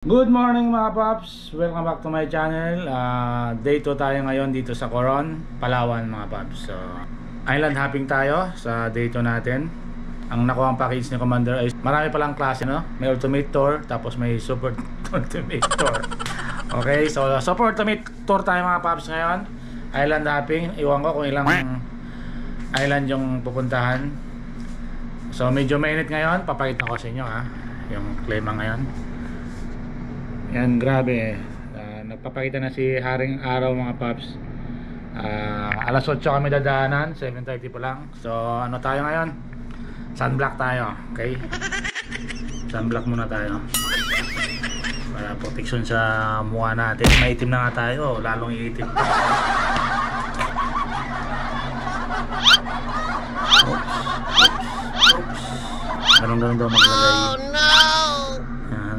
Good morning mga paps! Welcome back to my channel. Day 2 tayo ngayon dito sa Coron, Palawan mga paps. So, island hopping tayo sa day 2 natin. Ang nakuha ang package ni Commander ay marami palang klase, no? May ultimate tour, tapos may super ultimate tour. Okay, so super ultimate tour tayo mga paps ngayon. Island hopping, iwan ko kung ilang island yung pupuntahan. So medyo mainit ngayon, papakita ko sa inyo yung klima ngayon. Yan, grabe. Nagpapakita na si Haring Araw mga paps. Alas 8 kami dadaanan, 7:30 pa lang. So ano tayo ngayon? Sunblock tayo, okay? Sunblock muna tayo para protection sa mukha natin. Maitim na nga tayo, lalong iitim. Ganun daw maglagay. Oh no! Yan.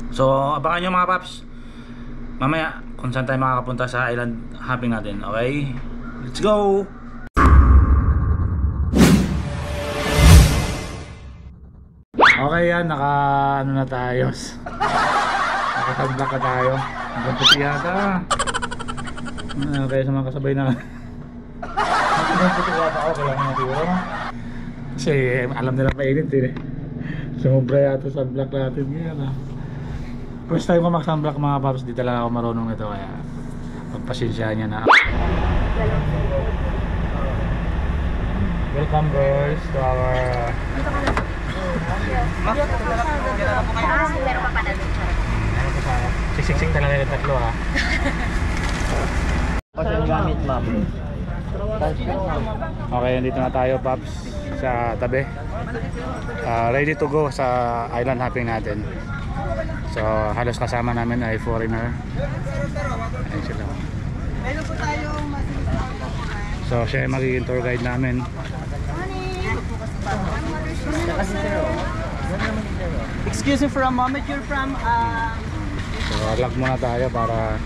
So abangan nyo mga paps mamaya kung saan tayo makakapunta sa island hopping natin. Okay, let's go! Okay yan, naka ano na tayo, naka-sunblock na tayo. Hanggang puti yata. Kaya sa mga kasabay na hanggang puti yata ako, kailangan na siguro kasi alam nila mainit eh. Sumubra yata sunblock natin ngayon First time ko mag-sunblock mga paps, di talaga ako marunong nito kaya pagpasensyaan niya na. Welcome girls to our siksik talaga yung tatlo gamit ma'am. Okay, dito na tayo paps sa tabi. Ready to go sa island hopping natin. So halos kasama namin ay foreigner. Ayun sila. So siya yung magiging tour guide namin. Excuse me for a moment, you're from So log muna tayo para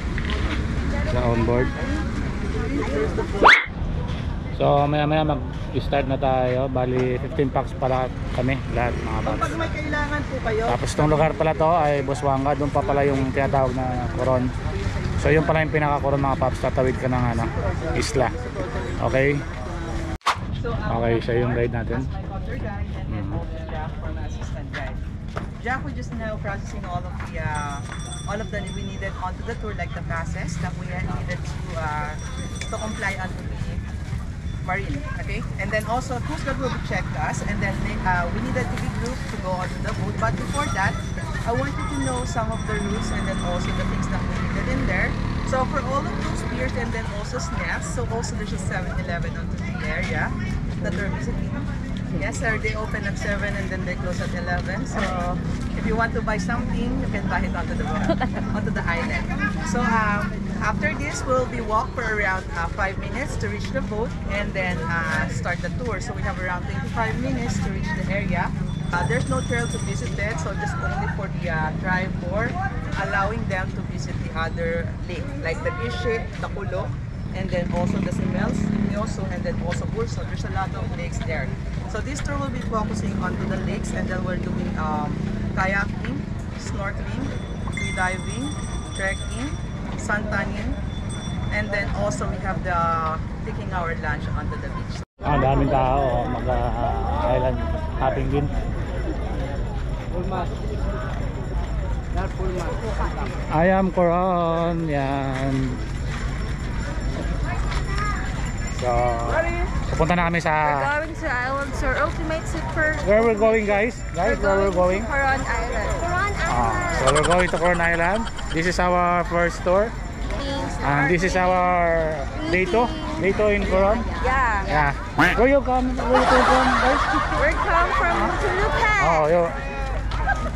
sa onboard. So maya mag-start na tayo. Bali 15 packs pala kami lahat mga paps. pag may kailangan po kayo. Tapos itong lugar pala to ay Busuanga. Doon pa pala yung tinatawag na Coron. So yun pala yung pinaka-Coron mga paps. Tatawid ka ng isla. Okay. Okay, siya yung guide natin. Jack, we're just now processing all of the we needed onto the tour, like the passes that we needed to comply onto the marine, okay? And then also Coast Guard will check us, and then we needed to be grouped to go onto the boat. But before that, I wanted to know some of the routes and then also the things that we needed in there. So for all of those piers and then also snacks, so also there's a 7-Eleven onto the area that we're visiting. Yes sir, they open at 7 and then they close at 11. So if you want to buy something, you can buy it onto the boat, onto the island. So after this, we'll be walk for around 5 minutes to reach the boat and then start the tour. So we have around 25 minutes to reach the area. There's no trail to visit it, so just only for the drive or allowing them to visit the other lake, like the Ishe, the Kulo, and then also the Simels, Nyoso, and then also Burso. There's a lot of lakes there. So this tour will be focusing onto the lakes, and then we're doing kayaking, snorkeling, free diving, trekking, suntanning, and then also we have the taking our lunch onto the beach. Daming tao mag-island hopping din. I am Coron. Yan. So pupunta na kami sa We're going to island, sir. Ultimate super. where we're going guys? Where we're going? Coron Island. Coron Island. So we're going to Coron Island. This is our first tour. And this is our day 2 in Coron. Yeah. Where you come from guys? We're come from Tulucan. Oh, yo.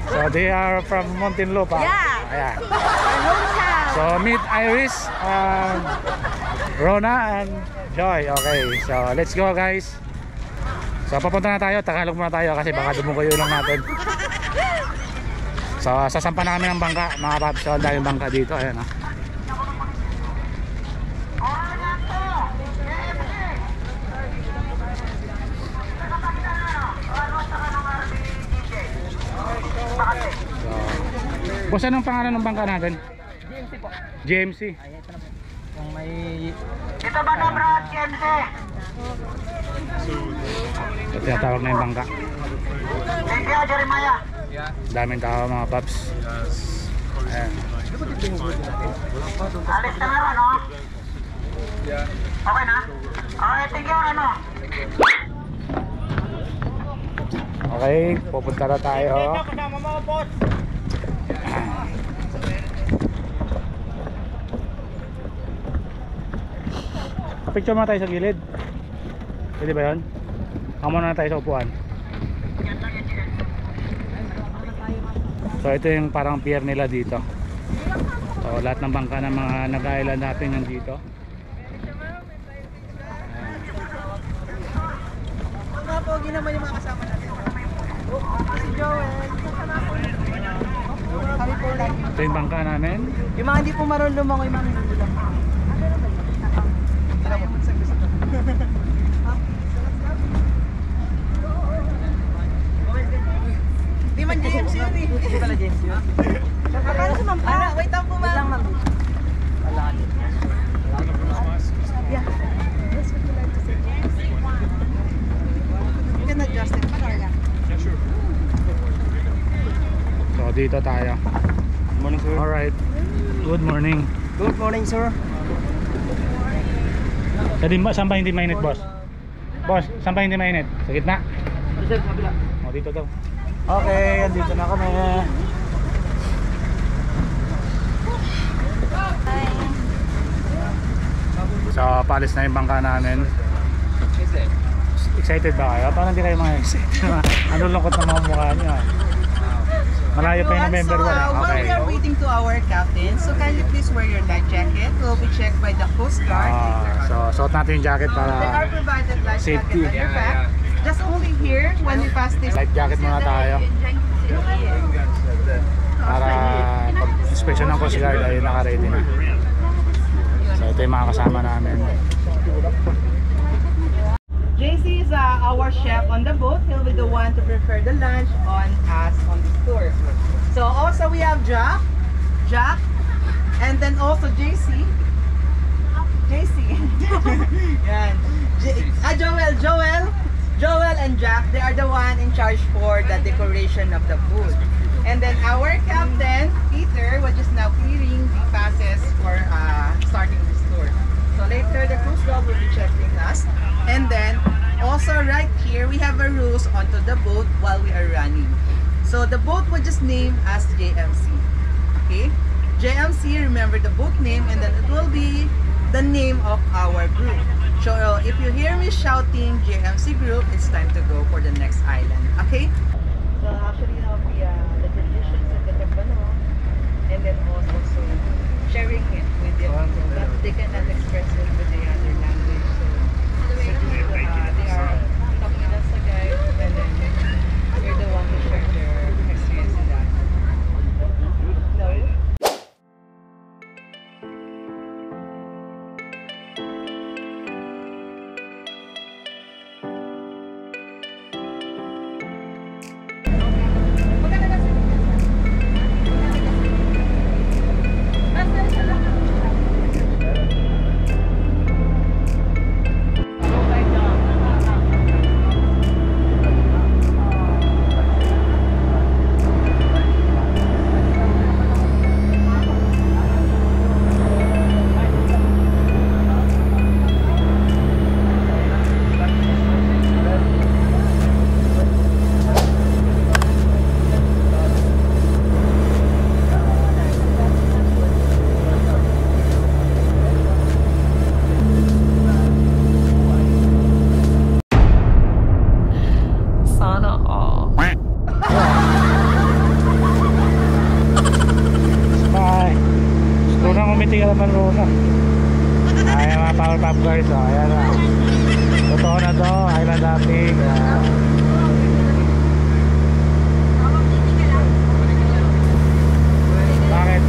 So they are from Muntinlupa. Yeah. Our hometown. So meet Iris, Rona and Joy. Okay, so let's go guys. So papunta na tayo, Tagalog muna tayo kasi baka dumugo yung lang natin. So sasampa na kami ng bangka mga paps. So dahil bangka dito, ayan Boss, anong pangalan ng bangka natin? GMC po. GMC. Ay, ito na po. Kung may... Ito ba na bro, GMC? So, tinatawag na yung bangka. Thank you, Jeremiah. Daming tao mga paps. Ayan. Alis na nga, no? Okay na? Okay, thank you, ano? Okay, pupunta na tayo. Kasama mo, boss. Picture muna tayo sa gilid. Pwede ba yun? Kamo na tayo sa upuan. So ito yung parang pier nila dito. So lahat ng bangka ng mga nag-island natin nandito. Mga pogi naman yung mga kasama natin. Si Joel. Kami po lagi. Ito yung bangka namin. Yung mga hindi po marunong lumangoy, yung mga hindi lang. Tara mo sa gusto. Di man James yun eh. Hindi pala James yun. Paano si Ma'am? Wait lang po ma'am. Wait lang ma'am. Yeah. Yes, would you like to say James? You can adjust it. Panorga. So dito tayo. Good morning, sir. Alright. Good morning. Good morning, sir. Saan ba hindi mainit, boss? Boss, saan ba hindi mainit? Sa gitna? Sir, kabila. O dito daw. Okay, andito na kami. So paalis na yung bangka namin. Excited ba kayo? Parang hindi kayo mga excited. Ano lungkot na mga mukha nyo? Malayo pa yung November 1. While Okay. we are waiting to our captain, so kindly please wear your life jacket. We'll be checked by the Coast Guard. So suot natin yung jacket There are para provided life safety. jacket on your back. Just only here when we pass this. life jacket muna tayo. Para pag-inspection ng Coast Guard ay naka-ready na. So ito yung mga kasama namin. JC is our chef on the boat. He'll be the one to prepare the lunch on us on this tour. So also we have Jack, and then also JC, Yan. Joel and Jack. They are the one in charge for the decoration of the food. And then our captain Peter was just now clearing the passes for starting this tour. So later the cruise dog will be checking us. And then also right here we have a rules onto the boat while we are running. So the boat was just named as JMC. Okay? JMC, remember the boat name, and then it will be the name of our group. So if you hear me shouting JMC group, it's time to go for the next island. Okay? So actually the traditions of the Tagbano, and then also sharing it with the people, but they cannot express it with the other language. So they are talking as a guide, and then you're the one to share their experience in that. No? guys, ayan na. Totoo na to, island hopping. Bakit?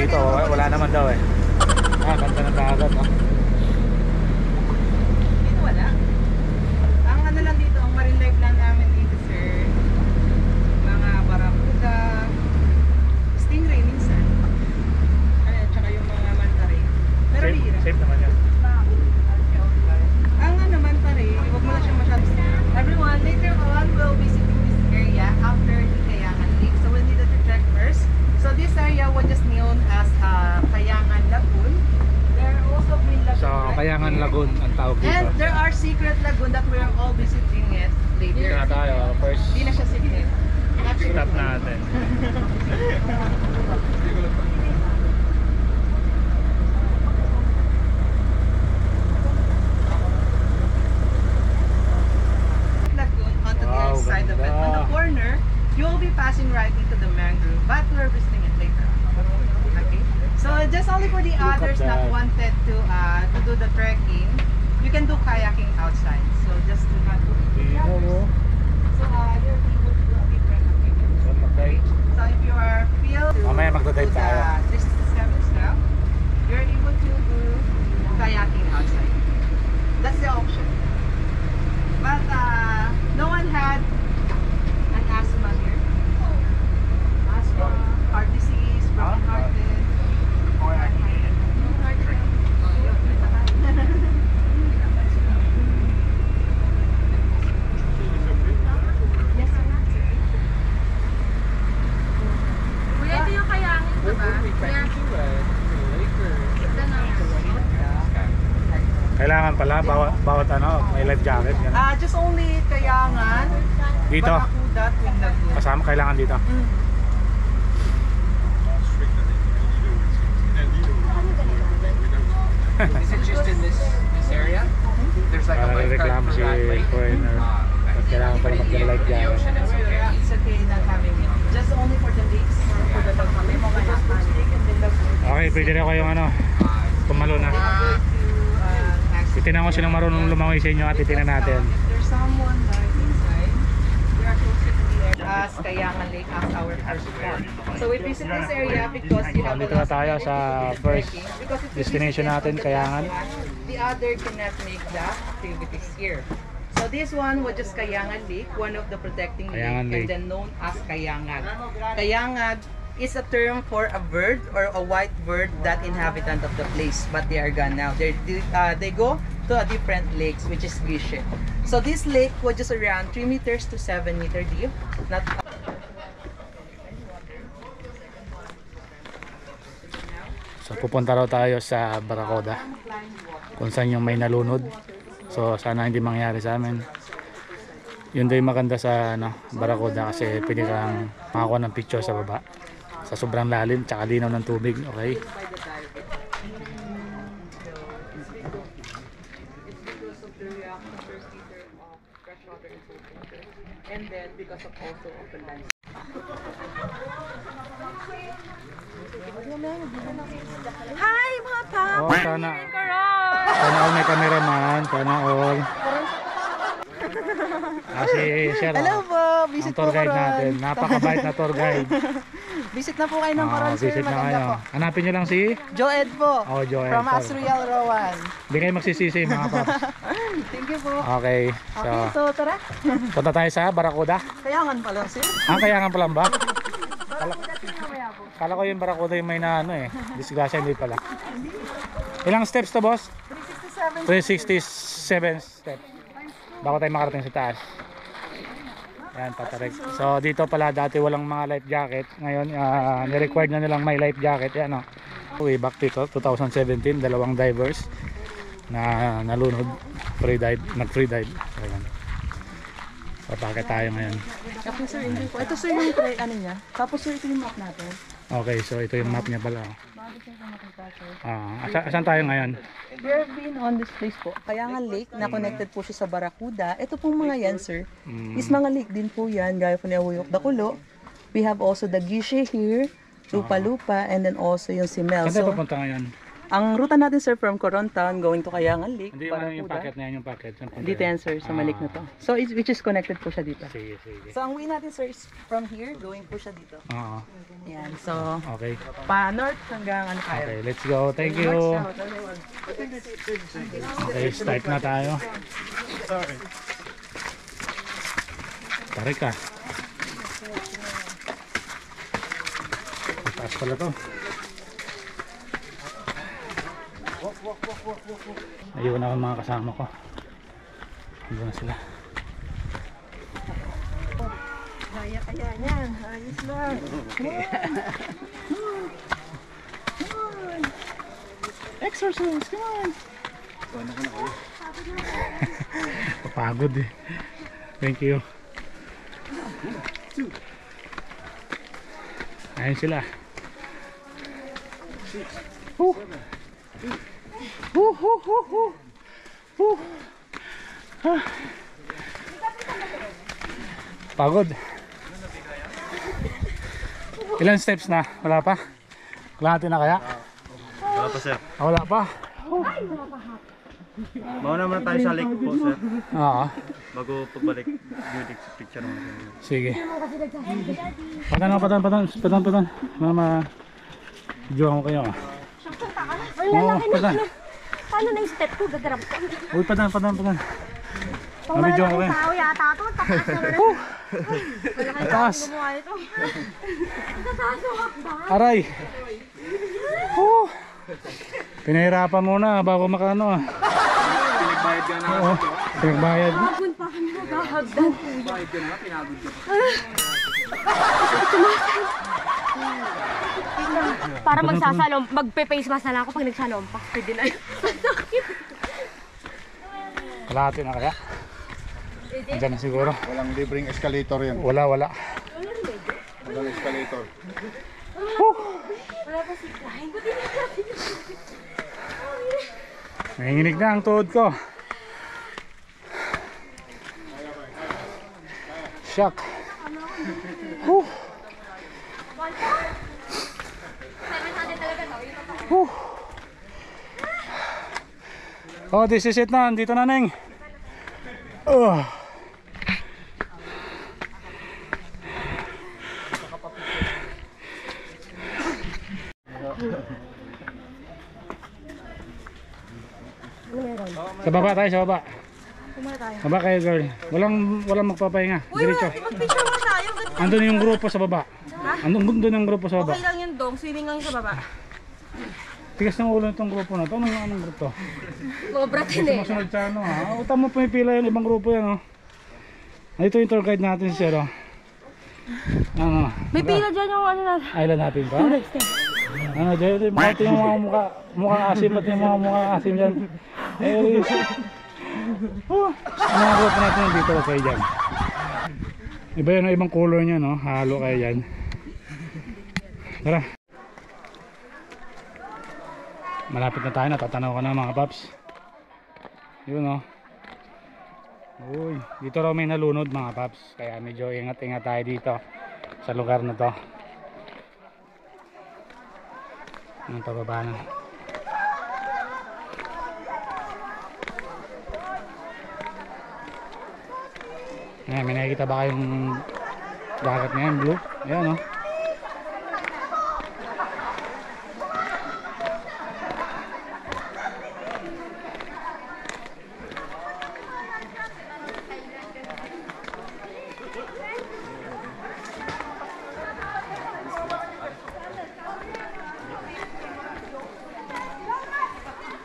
dito, wala naman daw eh. Ganda ng dagat, no? Dito wala. Ang ano lang dito, ang marine life lang namin dito, sir. Mga barracuda, stingray minsan. Ano, tsaka yung mga manta-ray. Pero hira. Safe naman yan. Ang ano, manta-ray, huwag mo na siyang masyadong. Everyone, later on, we'll visiting this area after the Kayangan Lake. So we'll need to check first. So this area was just known as Kayangan Lagoon. There are also green lagoon. So, Kayangan Lagoon ang tawag dito. And there are secret lagoon that we are all visiting it Dito later. na tayo. First Hindi na siya secret. stop natin. Lagoon onto the Wow, other side of it. ganda. On the corner, you will be passing right into the mangrove, but we're visiting it later. Okay. So just only for the at others that that. wanted to do the trekking, you can do kayaking outside. So just to not do Dito, no? So you're able to do a different activity. So, mag-dive. So if you are feel to Mamaya magdadive do tayo. the 67 step, you're able to do kayaking outside. That's the option. But no one had an asthma here. Asthma, heart disease, broken hearted. Yes, sir. Kuya, ito yung kayangin, diba? Kuya, ito na. Kailangan pala, bawat ano, may life jacket. Yan. Just only Kayangan, Dito, Barracuda, Twin Lagoon. kasama kailangan dito. Is it just in this area? There's like a Para lifeguard reklamo for si that lake. foreigner. At kailangan pala But in mag-life the jacket. ocean, it's okay. It's okay not having it. Just only for the lakes or for the lagoon. Because Birch Lake and the lagoon. Okay, pwede rin kayong ano, tumalo na. Going to access. Titinan ko silang marunong lumangoy sa inyo at titinan natin. If there's someone like inside, we are closer to the area as Kayangan Lake as our first port. So we visit this area because you have Dito na tayo sa first destination natin, Kayangan. The other cannot make the activities here. So this one was just Kayangan Lake, one of the protecting Kayangan lake, and Lake. then known as Kayangan. Kayangan is a term for a bird or a white bird that inhabitant of the place, but they are gone now. They go to a different lakes, which is Gishe. So this lake was just around 3 meters to 7 meter deep. Not So pupunta raw tayo sa Barracuda kung saan yung may nalunod. So sana hindi mangyari sa amin. Yun daw yung maganda sa ano, Barracuda kasi pwede kang makakuha ng picture sa baba. Sa sobrang lalim tsaka linaw ng tubig. Okay. and then because of also of the land. Hi mga pop! Oh, sana all may cameraman. Sana all. Si Sir. Hello po! Ang Visit tour po guide ko natin. Napakabait na tour guide. Visit na po kayo ng Coron, sir. Visit na Maganda kayo. po. Hanapin nyo lang si Joed po. Oh, Joed. From Sorry. Asriel Rowan. Hindi kayo magsisisi mga paps. Thank you po. Okay. Okay, so tara. Punta tayo sa Barracuda. Kayangan pa lang, sir. Kayangan pa lang ba? Kala ko yung Barracuda yung may na ano eh. Disgrasya, hindi pala. Ilang steps to, boss? 367. 367 steps. Bago tayo makarating sa taas. Yan, tatarik. So dito pala dati walang mga life jacket. Ngayon, ni-required na nilang may life jacket. Yan o. Way back dito, 2017, dalawang divers na nalunod. Nag-free dive. Ayan. So bakit tayo ngayon? Okay, sir. Enjoy po. Ito, sir, yung try, ano niya. Tapos, sir, ito yung map natin. Okay, so ito yung map niya pala. Asan tayo ngayon? We have been on this place po. Kayangan Lake, na connected po siya sa Barracuda. Ito pong mga yan, sir. Is mga lake din po yan, gaya po ni Ahuyok Dakulo. We have also the Gishe here, Lupa Lupa, and then also yung Simel. Saan tayo papunta ngayon? Ang ruta natin sir from Coron Town going to Kayangan Lake. Hindi yung packet na yan, yung packet. Dito yan sir, sa Malik na to. So which is connected po siya dito. Sige, sige. So ang way natin sir is from here, going po siya dito. Oo. Yan, so Okay. pa north hanggang ano tayo. Okay, let's go. Thank you. Okay, start na tayo. Tarik ka. Taas pala to. Ayun na ang mga kasama ko. Ayun na sila. Kaya yan, ayos lang. Exercise, come on. Papagod eh. Thank you. Ayun sila. Pagod. Ilan steps na? Wala pa? Kalahati na kaya? Wala pa sir. Wala pa? Mauna muna tayo sa lake po sir. Oo. Bago pagbalik beauty picture mo. Sige. Patan. Mama. Videoan ko kayo. Ang lalaki na ano. Paano na yung step ko? Gagarap ko. Uy, patan. Pang Video ko malaking eh. tao yata ito. Takas na rin. Malaking tao Taas. gumawa ito. Tataas yung hakbang. Aray. Pinahirapan muna bago makano ah. Pinagbayad ka na. Oo. Pinagbayad. Hagod pa kami naghahagdan. Pinagbayad ka na, pinagod ka. Para magsasalom, magpe-face mask na lang ako pag nagsalompa. Pwede na yun. Kalahati na kaya? Andiyan na siguro. Walang libreng escalator yan. Wala. Walang escalator. Wala pa si Klein. Nanginginig na ang tuhod ko. Shock. Oh, this is it na. Dito na, Neng. Sa baba tayo, sa baba. Baba kayo, girl. Walang magpapahinga. Diretso. Mag-picture mo tayo. Andun yung grupo sa baba. Andun yung grupo sa baba. Okay lang yun dong. Swimming lang sa baba. Tigas ng ulo nitong grupo na to. Anong grupo to? Mobratin eh. Masunod sa ano ha. Uta mo pumipila yun. Ibang grupo yan oh. Ito yung tour guide natin si Zero. Ano? May pila dyan yung ano natin. Island hopping pa? Ano dyan? Ito yung mga mukhang asim. Pati yung mga mukhang asim dyan. Mga grupo natin dito kayo dyan. Iba yun ang ibang color nya no. Halo kayo dyan. Tara. Malapit na tayo. Natatanaw ka na mga paps. Yun o. Uy, dito raw may nalunod mga paps. Kaya medyo ingat-ingat tayo dito sa lugar na to. Ang pababa na. Ayan, may nakikita ba kayong dagat na yan, blue? Ayan o.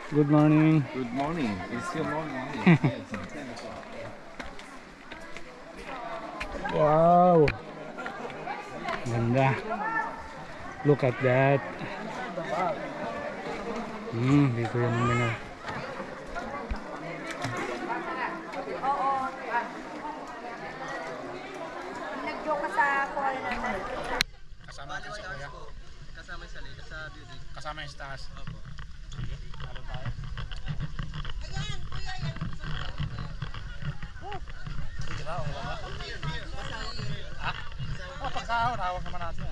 Good morning. Good morning. It's still morning. Wow. Ganda. Look at that. Dito yung menu. Nag-joke ka sa kuwala natin. Kasama natin si Kuya. Kasama sa lake, sa beauty. Kasama yung taas. Opo. Halo tayo. Pagkahon, hawak naman natin.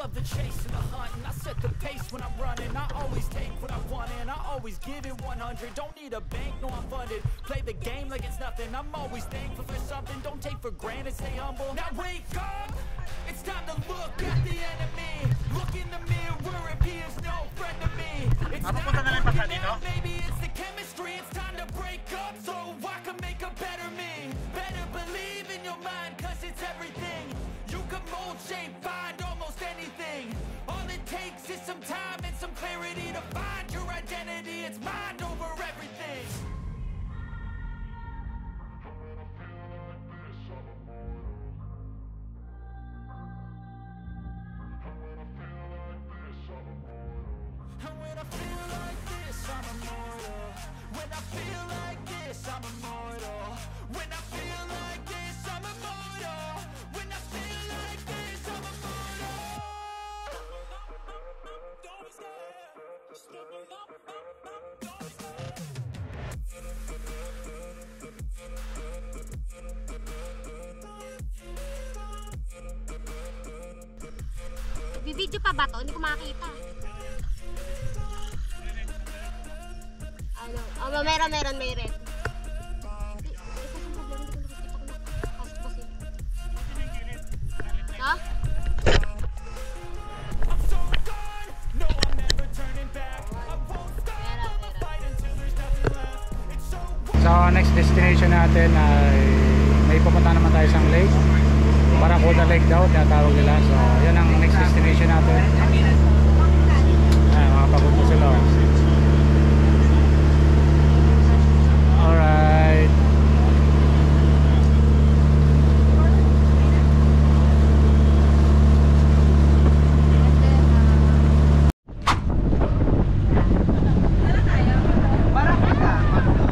love the chase and the hunt, and I set the pace when I'm running. I always take what I want and I always give it 100. Don't need a bank, no I'm funded. Play the game like it's nothing. I'm always thankful for something. Don't take for granted, stay humble. Now wake up, it's time to look at the enemy. Look in the mirror if he is no friend to me. It's not working out, maybe it's the chemistry. It's time to break up so I can make a better me. Better believe in your mind, cause it's everything. You can mold, shape, find almost anything. All it takes is some time and some clarity to find your identity. It's mind over everything. And when I feel like this, I'm immortal. When I feel like this, I'm immortal. When I feel like this, I'm immortal. When I feel like this, I'm immortal. Don't be scared. Stepping up, don't be scared. Bibidyo pa ba to? Hindi ko makakita. Ano? Oh, meron. May red. Ito yung problema. Hindi ko nakikita ko na. Pasok kasi. Ha? I'm so gone. No, I'm never turning back. I won't stop. I'ma fight until there's nothing left. It's so So next destination natin ay may pupunta naman tayo sa lake. Barracuda Lake daw, tinatawag nila. So yan ang next destination natin. Ay, mga pagod na sila. Alright.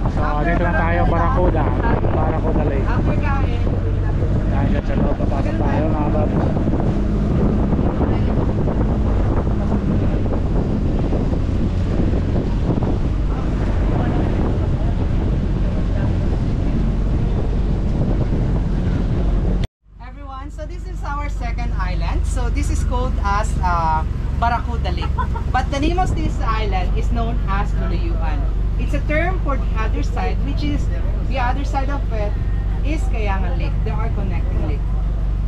So dito na tayo, Barracuda Lake. Dahil sa loob, papasok tayo mga babs. Everyone, so this is our second island. So this is called as Barracuda Lake. But the name of this island is known as Luluyuan. It's a term for the other side, which is the other side of it is Kayangan Lake. They are connecting lake.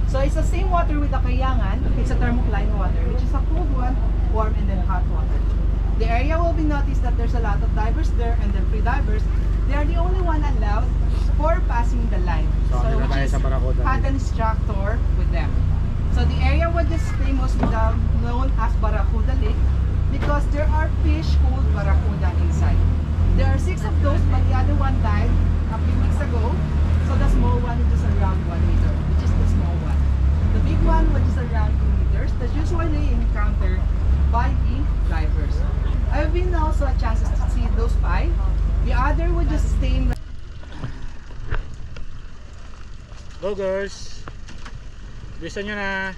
So it's the same water with the Kayangan. It's a thermocline water, which is a cold one, warm, and then hot water. The area will be noticed that there's a lot of divers there, and the free divers, they are the only one allowed for passing the line. So, dito which tayo is sa Barracuda had Lake. an instructor with them. So the area was just famous known as Barracuda Lake because there are fish called barracuda inside. There are 6 of those, but the other one died a few weeks ago. So the small one is just around 1 meter, which is the small one. The big one, which is around 2 meters, that's usually encountered by the divers. I've been also a chance to see those 5. The other would just stay in. Go girls! Bisa nyo na!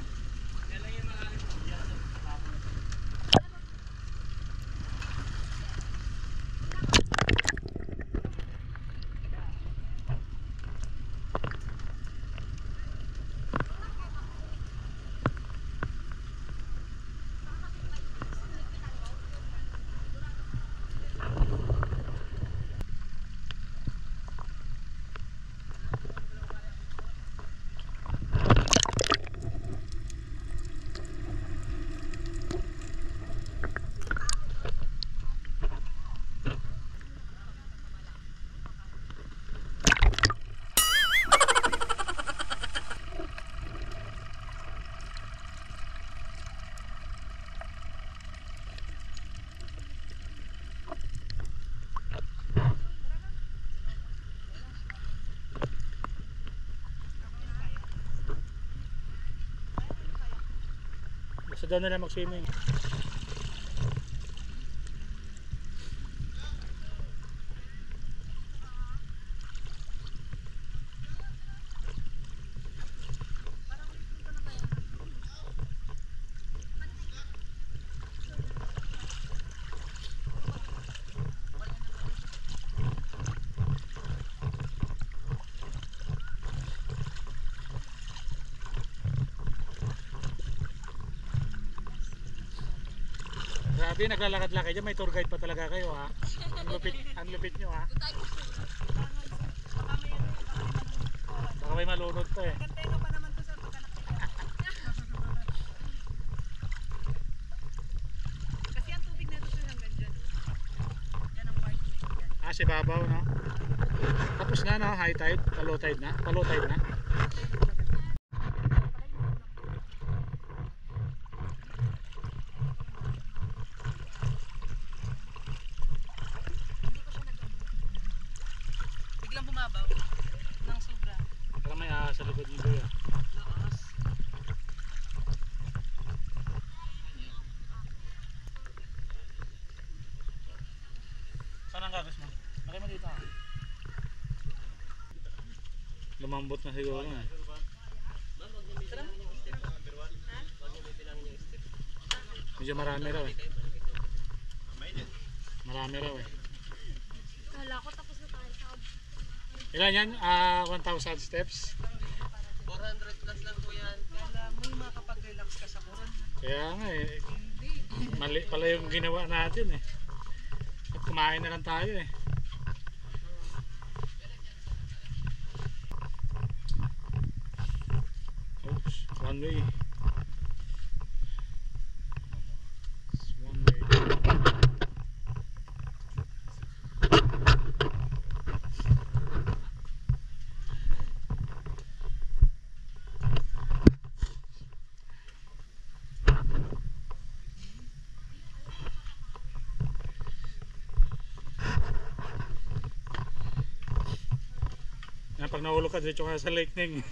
Basta daw nila mag-swimming. Sabi naglalakad-lakad dyan, may tour guide pa talaga kayo ha. Ang lupit nyo ha. Baka may malunod pa eh. Gantega pa naman to sir pagka nakita. Kasi ang tubig na ito sir hanggang dyan. Yan ang marking yan. Ah, si babaw no. Tapos na no, high tide, low tide na, low tide na. Biglang bumabaw ng sobra. Baka may ahas sa likod nito ya. Lakas. Saan ang gagas mo? Laki mo dito ha. Lumambot na siguro eh. Medyo marami raw eh. Marami raw eh. Kala ko tapos na tayo sa Ilan yan? 1,000 steps? 400 plus lang po yan. Kaya may makapag-relax ka sa kuran. Kaya nga eh. Mali pala yung ginawa natin eh. At kumain na lang tayo eh. Oops, one way. It's one way. Yan, pag nahulog ka dito ka sa lake ning.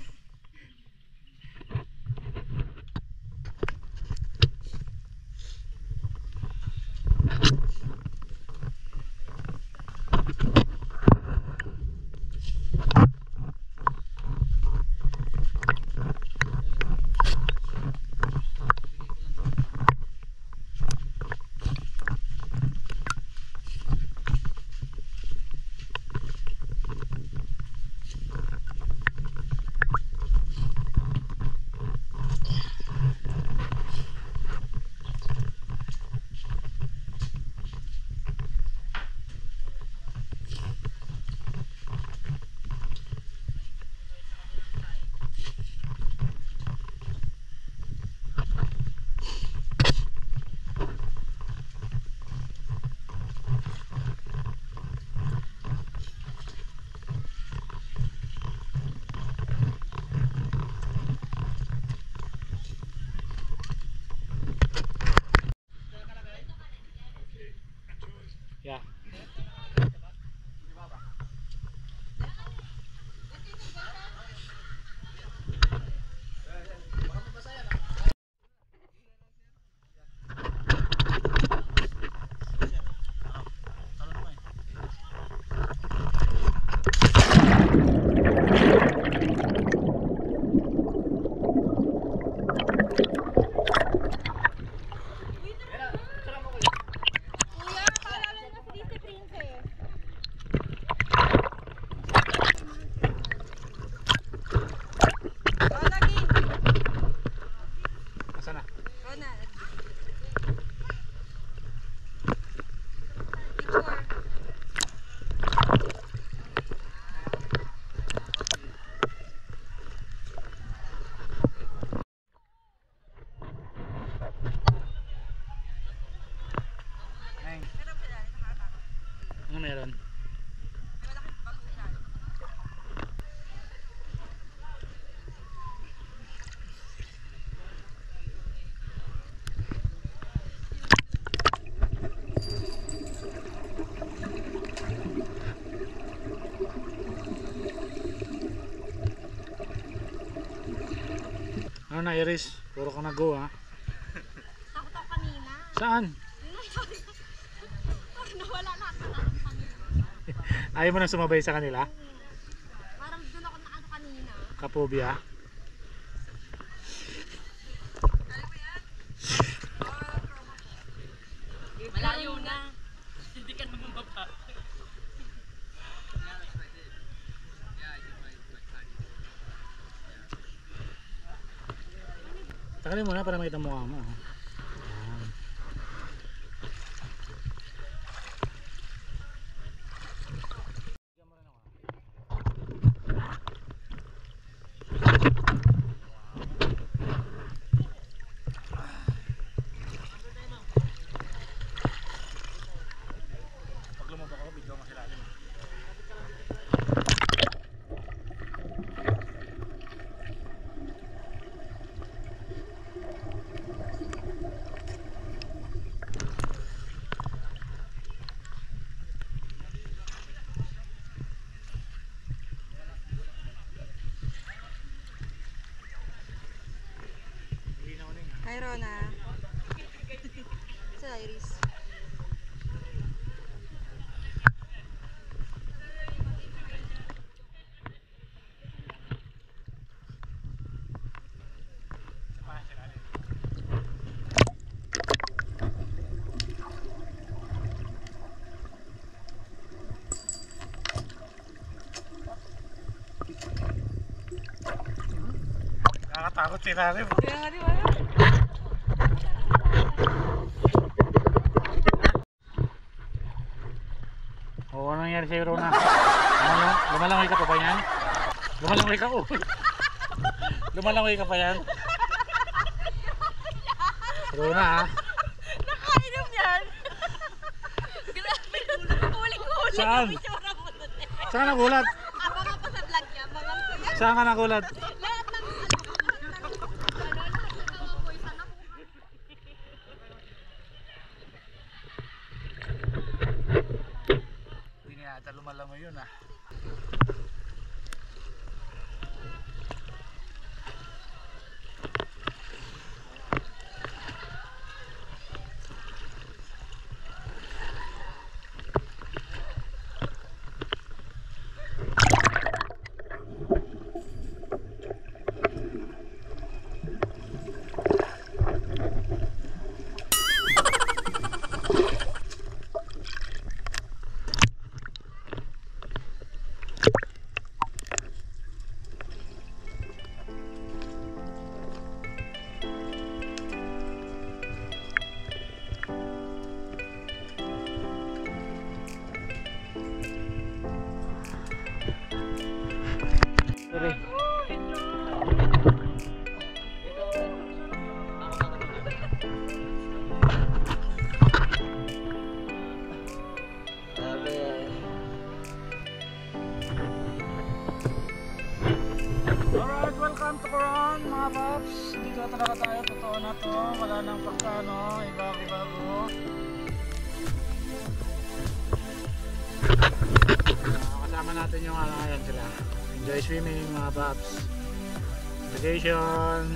Yeah. Kuya, paalala na si Disney Princess. Lagi! Nasaan na? Rona, Picture. Ano meron? Ano na Iris? Puro ka na go ha? Takot ako kanina. Saan? Nawala na ako kanina. Ayaw mo nang sumabay sa kanila? Parang doon ako na kanina. Kapobia? Malayo na. Takalin mo na para makita mukha mo. Ayan. Hi, Rona. Sa Iris. Nakakatakot si Karim. Kaya nga, di ba? Oo, ano nangyari sa'yo, Rona? Lumalangoy ka pa ba yan? Lumalangoy ka, uy. Lumalangoy ka pa yan? Rona, ha? Nakainom yan! Grabe, huling-huli. Saan? Saan nagulat? Ako nga pa sa vlog niya, mga kuya. Saan ka nagulat? Lahat ng Hindi nga yata lumalangoy yun, ah. Alright, welcome to Coron mga paps. Dito na talaga tayo, totoo na to. Wala nang pagkano, ibago-bago. Kasama natin yung ano ngayon sila. Enjoy swimming mga paps. Vacation.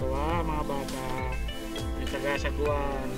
Tuwa mga bata, may taga-saguan.